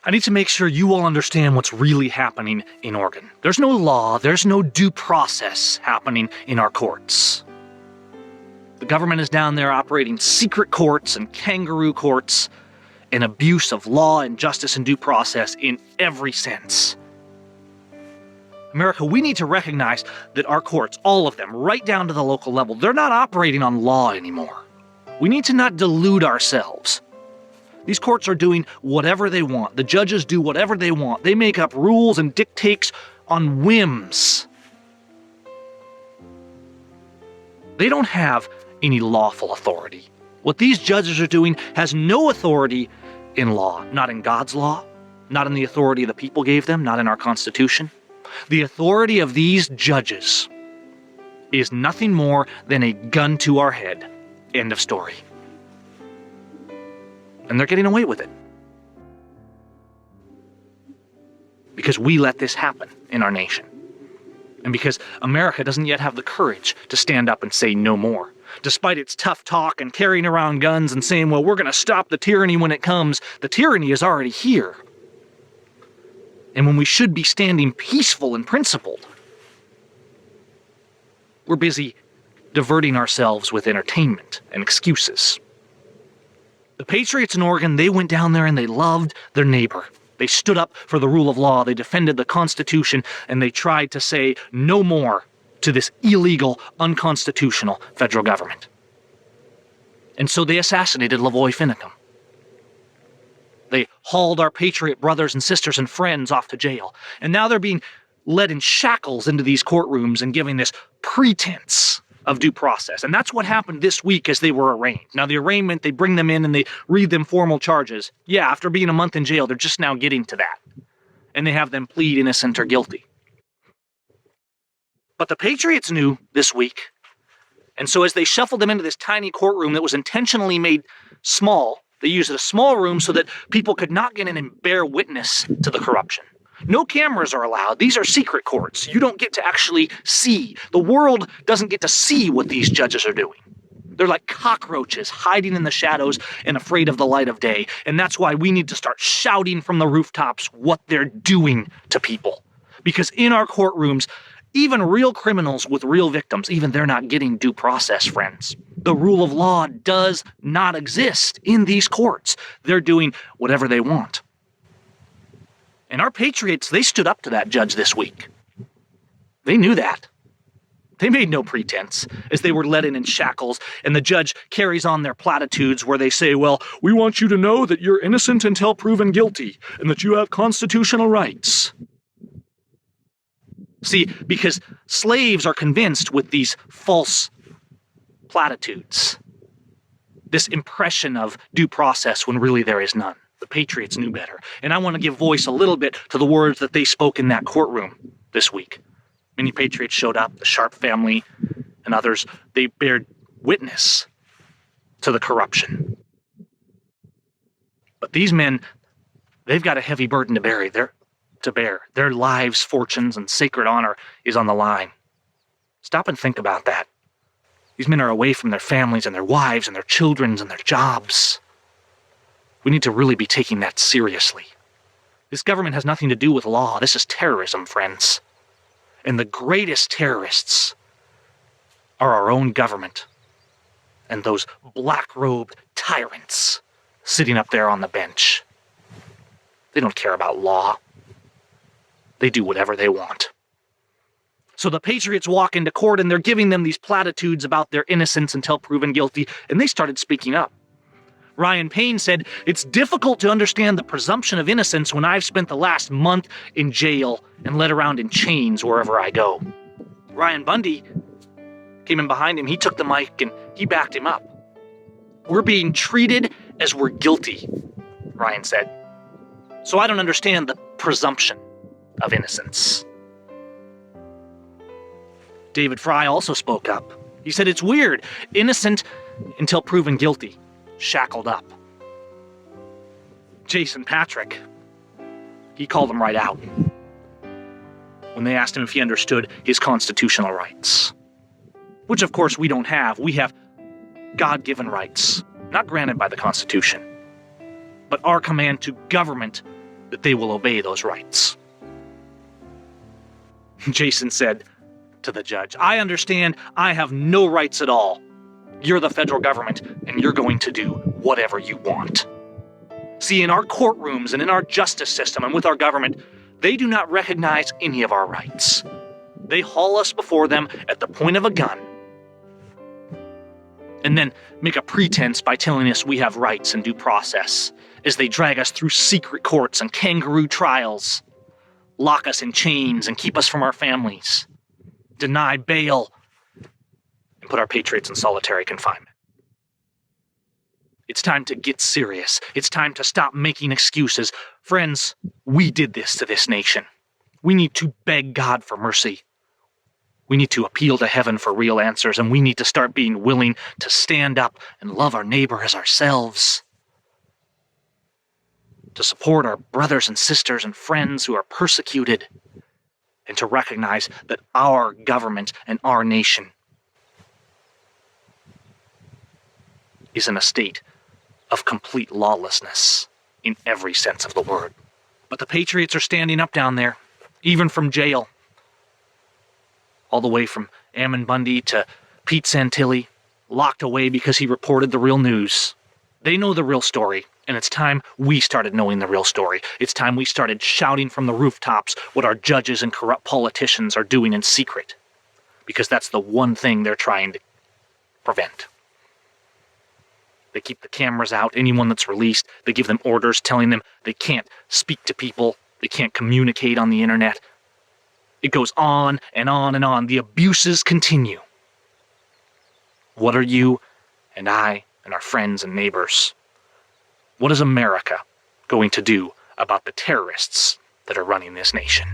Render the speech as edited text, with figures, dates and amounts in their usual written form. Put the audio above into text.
I need to make sure you all understand what's really happening in Oregon. There's no law, there's no due process happening in our courts. The government is down there operating secret courts and kangaroo courts, and abuse of law and justice and due process in every sense. America, we need to recognize that our courts, all of them, right down to the local level, they're not operating on law anymore. We need to not delude ourselves. These courts are doing whatever they want. The judges do whatever they want. They make up rules and dictates on whims. They don't have any lawful authority. What these judges are doing has no authority in law. Not in God's law, not in the authority the people gave them, not in our Constitution. The authority of these judges is nothing more than a gun to our head. End of story. And they're getting away with it. Because we let this happen in our nation. And because America doesn't yet have the courage to stand up and say no more. Despite its tough talk and carrying around guns and saying, well, we're going to stop the tyranny when it comes, the tyranny is already here. And when we should be standing peaceful and principled, we're busy diverting ourselves with entertainment and excuses. The Patriots in Oregon, they went down there and they loved their neighbor. They stood up for the rule of law, they defended the Constitution, and they tried to say no more to this illegal, unconstitutional federal government. And so they assassinated Lavoy Finicum. They hauled our Patriot brothers and sisters and friends off to jail. And now they're being led in shackles into these courtrooms and giving this pretense of due process. And that's what happened this week as they were arraigned. Now, the arraignment, they bring them in and they read them formal charges. Yeah, after being a month in jail, they're just now getting to that. And they have them plead innocent or guilty. But the Patriots knew this week. And so as they shuffled them into this tiny courtroom that was intentionally made small, they used a small room so that people could not get in and bear witness to the corruption. No cameras are allowed. These are secret courts. You don't get to actually see. The world doesn't get to see what these judges are doing. They're like cockroaches hiding in the shadows and afraid of the light of day. And that's why we need to start shouting from the rooftops what they're doing to people. Because in our courtrooms, even real criminals with real victims, even they're not getting due process, friends. The rule of law does not exist in these courts. They're doing whatever they want. And our Patriots, they stood up to that judge this week. They knew that. They made no pretense as they were led in shackles, and the judge carries on their platitudes where they say, well, we want you to know that you're innocent until proven guilty, and that you have constitutional rights. See, because slaves are convinced with these false platitudes, this impression of due process when really there is none. The Patriots knew better. And I want to give voice a little bit to the words that they spoke in that courtroom this week. Many Patriots showed up, the Sharp family and others. They bared witness to the corruption. But these men, they've got a heavy burden to bear. Their lives, fortunes, and sacred honor is on the line. Stop and think about that. These men are away from their families and their wives and their children and their jobs. We need to really be taking that seriously. This government has nothing to do with law. This is terrorism, friends. And the greatest terrorists are our own government and those black-robed tyrants sitting up there on the bench. They don't care about law. They do whatever they want. So the Patriots walk into court and they're giving them these platitudes about their innocence until proven guilty, and they started speaking up. Ryan Payne said, it's difficult to understand the presumption of innocence when I've spent the last month in jail and led around in chains wherever I go. Ryan Bundy came in behind him. He took the mic and he backed him up. We're being treated as we're guilty, Ryan said. So I don't understand the presumption of innocence. David Fry also spoke up. He said, it's weird. Innocent until proven guilty. Shackled up. Jason Patrick, he called him right out when they asked him if he understood his constitutional rights. Which, of course, we don't have. We have God-given rights, not granted by the Constitution, but our command to government that they will obey those rights. Jason said to the judge, "I understand I have no rights at all. You're the federal government, and you're going to do whatever you want." See, in our courtrooms and in our justice system and with our government, they do not recognize any of our rights. They haul us before them at the point of a gun, and then make a pretense by telling us we have rights and due process, as they drag us through secret courts and kangaroo trials, lock us in chains and keep us from our families, deny bail, and put our patriots in solitary confinement. It's time to get serious. It's time to stop making excuses. Friends, we did this to this nation. We need to beg God for mercy. We need to appeal to heaven for real answers, and we need to start being willing to stand up and love our neighbor as ourselves. To support our brothers and sisters and friends who are persecuted, and to recognize that our government and our nation is in a state of complete lawlessness in every sense of the word. But the Patriots are standing up down there, even from jail. All the way from Ammon Bundy to Pete Santilli, locked away because he reported the real news. They know the real story, and it's time we started knowing the real story. It's time we started shouting from the rooftops what our judges and corrupt politicians are doing in secret, because that's the one thing they're trying to prevent. They keep the cameras out, anyone that's released. They give them orders telling them they can't speak to people, they can't communicate on the internet. It goes on and on and on. The abuses continue. What are you and I and our friends and neighbors? What is America going to do about the terrorists that are running this nation?